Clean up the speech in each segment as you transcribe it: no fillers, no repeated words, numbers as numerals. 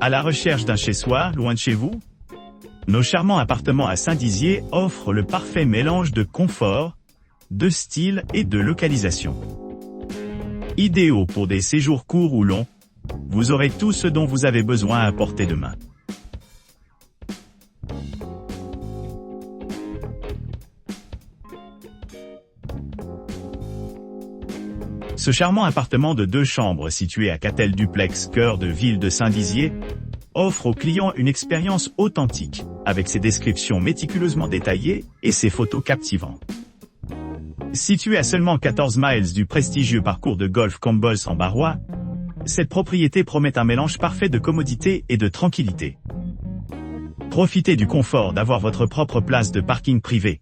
À la recherche d'un chez-soi, loin de chez vous? Nos charmants appartements à Saint-Dizier offrent le parfait mélange de confort, de style et de localisation. Idéaux pour des séjours courts ou longs, vous aurez tout ce dont vous avez besoin à portée de main. Ce charmant appartement de 2 chambres situé à Catel-Duplex, cœur de ville de Saint-Dizier, offre aux clients une expérience authentique, avec ses descriptions méticuleusement détaillées et ses photos captivantes. Situé à seulement 14 miles du prestigieux parcours de golf Combols en Barrois, cette propriété promet un mélange parfait de commodité et de tranquillité. Profitez du confort d'avoir votre propre place de parking privé,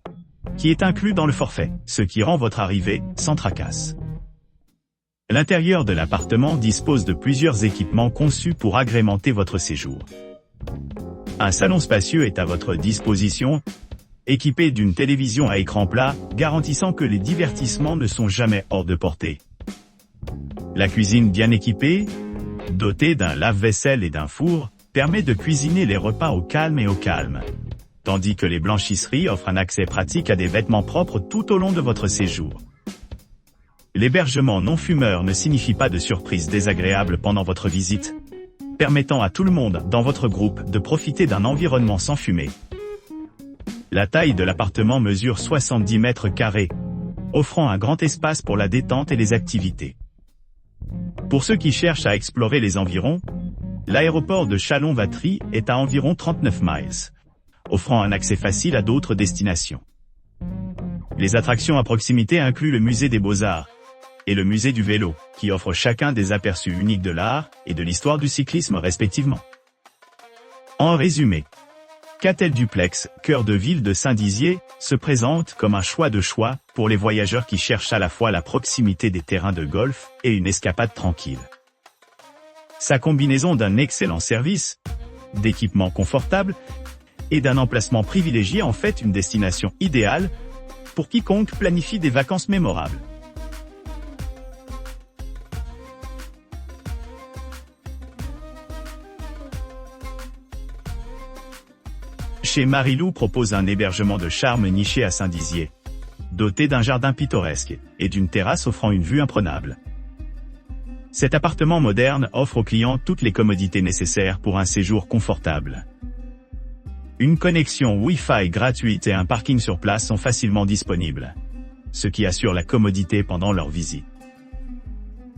qui est inclus dans le forfait, ce qui rend votre arrivée sans tracasse. L'intérieur de l'appartement dispose de plusieurs équipements conçus pour agrémenter votre séjour. Un salon spacieux est à votre disposition, équipé d'une télévision à écran plat, garantissant que les divertissements ne sont jamais hors de portée. La cuisine bien équipée, dotée d'un lave-vaisselle et d'un four, permet de cuisiner les repas au calme et au calme, tandis que les blanchisseries offrent un accès pratique à des vêtements propres tout au long de votre séjour. L'hébergement non-fumeur ne signifie pas de surprise désagréable pendant votre visite, permettant à tout le monde dans votre groupe de profiter d'un environnement sans fumée. La taille de l'appartement mesure 70 mètres carrés, offrant un grand espace pour la détente et les activités. Pour ceux qui cherchent à explorer les environs, l'aéroport de Châlons-Vatry est à environ 39 miles, offrant un accès facile à d'autres destinations. Les attractions à proximité incluent le musée des Beaux-Arts et le musée du vélo, qui offrent chacun des aperçus uniques de l'art et de l'histoire du cyclisme respectivement. En résumé, Catel-Duplex, cœur de ville de Saint-Dizier, se présente comme un choix pour les voyageurs qui cherchent à la fois la proximité des terrains de golf et une escapade tranquille. Sa combinaison d'un excellent service, d'équipements confortables et d'un emplacement privilégié en fait une destination idéale pour quiconque planifie des vacances mémorables. Chez Marilou propose un hébergement de charme niché à Saint-Dizier, doté d'un jardin pittoresque et d'une terrasse offrant une vue imprenable. Cet appartement moderne offre aux clients toutes les commodités nécessaires pour un séjour confortable. Une connexion Wi-Fi gratuite et un parking sur place sont facilement disponibles, ce qui assure la commodité pendant leur visite.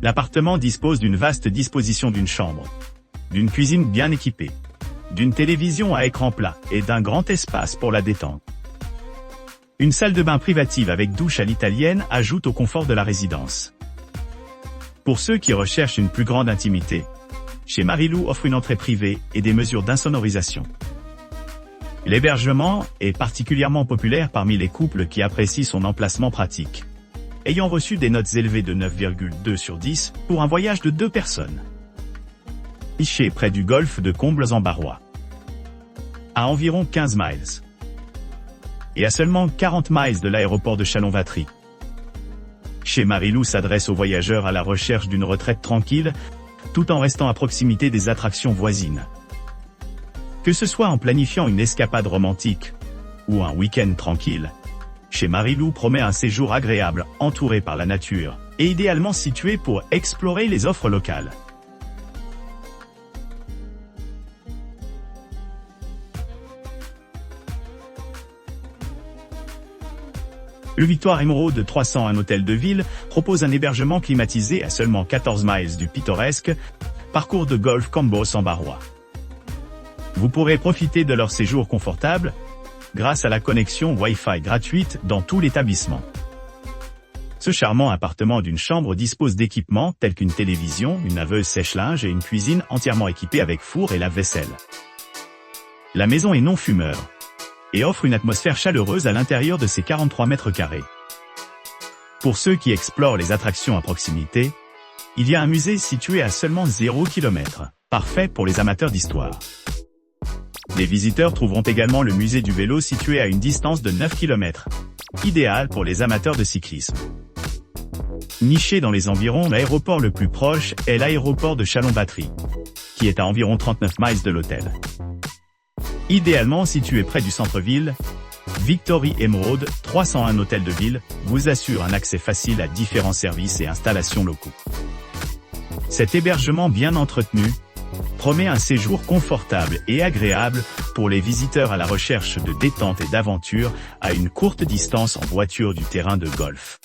L'appartement dispose d'une vaste disposition d'une chambre, d'une cuisine bien équipée, d'une télévision à écran plat et d'un grand espace pour la détente. Une salle de bain privative avec douche à l'italienne ajoute au confort de la résidence. Pour ceux qui recherchent une plus grande intimité, chez Marilou offre une entrée privée et des mesures d'insonorisation. L'hébergement est particulièrement populaire parmi les couples qui apprécient son emplacement pratique, ayant reçu des notes élevées de 9,2 sur 10 pour un voyage de 2 personnes. Niché près du golfe de Combols en Barrois, à environ 15 miles, et à seulement 40 miles de l'aéroport de Châlons-Vatry. Chez Marilou s'adresse aux voyageurs à la recherche d'une retraite tranquille, tout en restant à proximité des attractions voisines. Que ce soit en planifiant une escapade romantique ou un week-end tranquille, chez Marilou promet un séjour agréable, entouré par la nature, et idéalement situé pour explorer les offres locales. Le Victoire Emeraude 300, un hôtel de ville, propose un hébergement climatisé à seulement 14 miles du pittoresque parcours de golf Combols en Barrois. Vous pourrez profiter de leur séjour confortable grâce à la connexion Wi-Fi gratuite dans tout l'établissement. Ce charmant appartement d'une chambre dispose d'équipements tels qu'une télévision, une laveuse sèche-linge et une cuisine entièrement équipée avec four et lave-vaisselle. La maison est non fumeur et offre une atmosphère chaleureuse à l'intérieur de ses 43 mètres carrés. Pour ceux qui explorent les attractions à proximité, il y a un musée situé à seulement 0 km, parfait pour les amateurs d'histoire. Les visiteurs trouveront également le musée du vélo situé à une distance de 9 km, idéal pour les amateurs de cyclisme. Niché dans les environs, l'aéroport le plus proche est l'aéroport de Châlons-Vatry, qui est à environ 39 miles de l'hôtel. Idéalement situé près du centre-ville, Victory Emerald 301 Hôtel de Ville vous assure un accès facile à différents services et installations locaux. Cet hébergement bien entretenu promet un séjour confortable et agréable pour les visiteurs à la recherche de détente et d'aventure à une courte distance en voiture du terrain de golf.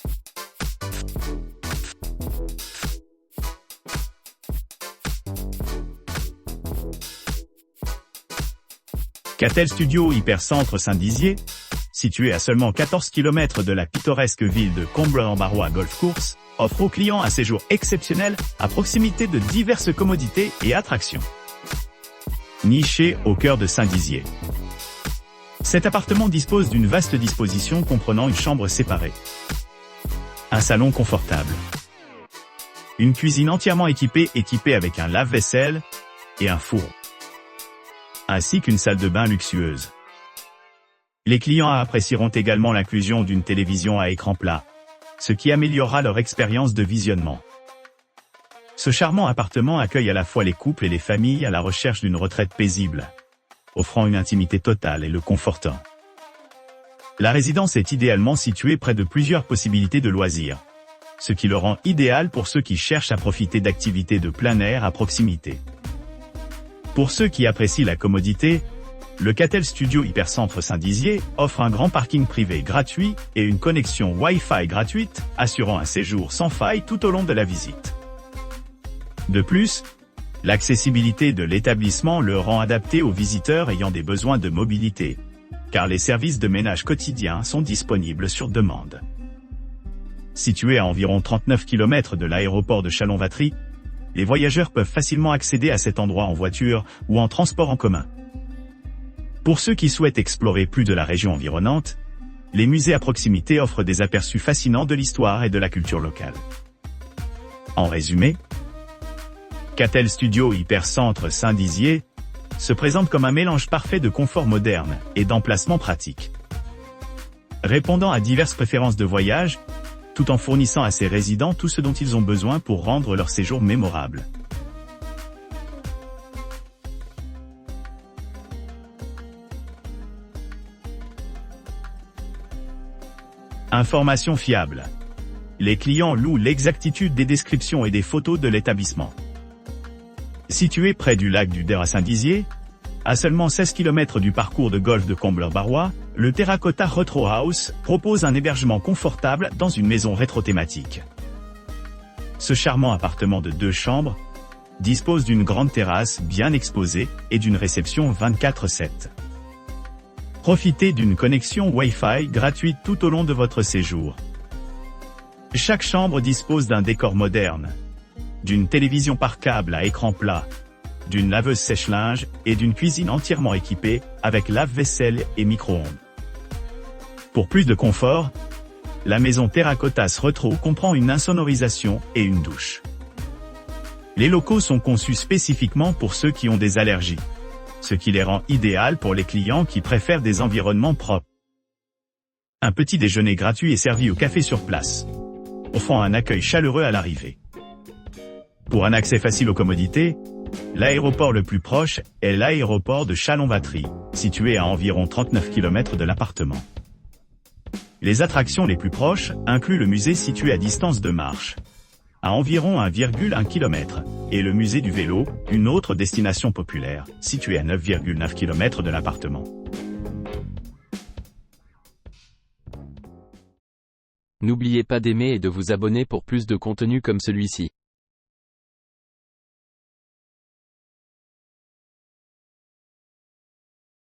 Catel Studio Hypercentre Saint-Dizier, situé à seulement 14 km de la pittoresque ville de Combloux-en-Barrois Golf Course, offre aux clients un séjour exceptionnel à proximité de diverses commodités et attractions. Niché au cœur de Saint-Dizier. Cet appartement dispose d'une vaste disposition comprenant une chambre séparée, un salon confortable, une cuisine entièrement équipée avec un lave-vaisselle et un four, ainsi qu'une salle de bain luxueuse. Les clients apprécieront également l'inclusion d'une télévision à écran plat, ce qui améliorera leur expérience de visionnement. Ce charmant appartement accueille à la fois les couples et les familles à la recherche d'une retraite paisible, offrant une intimité totale et le confortant. La résidence est idéalement située près de plusieurs possibilités de loisirs, ce qui le rend idéal pour ceux qui cherchent à profiter d'activités de plein air à proximité. Pour ceux qui apprécient la commodité, le Catel Studio Hypercentre Saint-Dizier offre un grand parking privé gratuit et une connexion Wi-Fi gratuite, assurant un séjour sans faille tout au long de la visite. De plus, l'accessibilité de l'établissement le rend adapté aux visiteurs ayant des besoins de mobilité, car les services de ménage quotidiens sont disponibles sur demande. Situé à environ 39 km de l'aéroport de Châlons-Vatry, les voyageurs peuvent facilement accéder à cet endroit en voiture ou en transport en commun. Pour ceux qui souhaitent explorer plus de la région environnante, les musées à proximité offrent des aperçus fascinants de l'histoire et de la culture locale. En résumé, Catel Studio Hypercentre Saint-Dizier se présente comme un mélange parfait de confort moderne et d'emplacement pratique. Répondant à diverses préférences de voyage, tout en fournissant à ses résidents tout ce dont ils ont besoin pour rendre leur séjour mémorable. Informations fiables. Les clients louent l'exactitude des descriptions et des photos de l'établissement. Situé près du lac du Der à Saint-Dizier, à seulement 16 km du parcours de golf de Combloux-Barrois, le Terracotta Retro House propose un hébergement confortable dans une maison rétro-thématique. Ce charmant appartement de 2 chambres dispose d'une grande terrasse bien exposée et d'une réception 24/7. Profitez d'une connexion Wi-Fi gratuite tout au long de votre séjour. Chaque chambre dispose d'un décor moderne, d'une télévision par câble à écran plat, d'une laveuse sèche-linge et d'une cuisine entièrement équipée avec lave-vaisselle et micro-ondes. Pour plus de confort, la maison Terracottas Retro comprend une insonorisation et une douche. Les locaux sont conçus spécifiquement pour ceux qui ont des allergies, ce qui les rend idéaux pour les clients qui préfèrent des environnements propres. Un petit déjeuner gratuit est servi au café sur place, offrant un accueil chaleureux à l'arrivée. Pour un accès facile aux commodités, l'aéroport le plus proche est l'aéroport de Châlons-Vatry, situé à environ 39 km de l'appartement. Les attractions les plus proches incluent le musée situé à distance de marche, à environ 1,1 km, et le musée du vélo, une autre destination populaire, située à 9,9 km de l'appartement. N'oubliez pas d'aimer et de vous abonner pour plus de contenu comme celui-ci.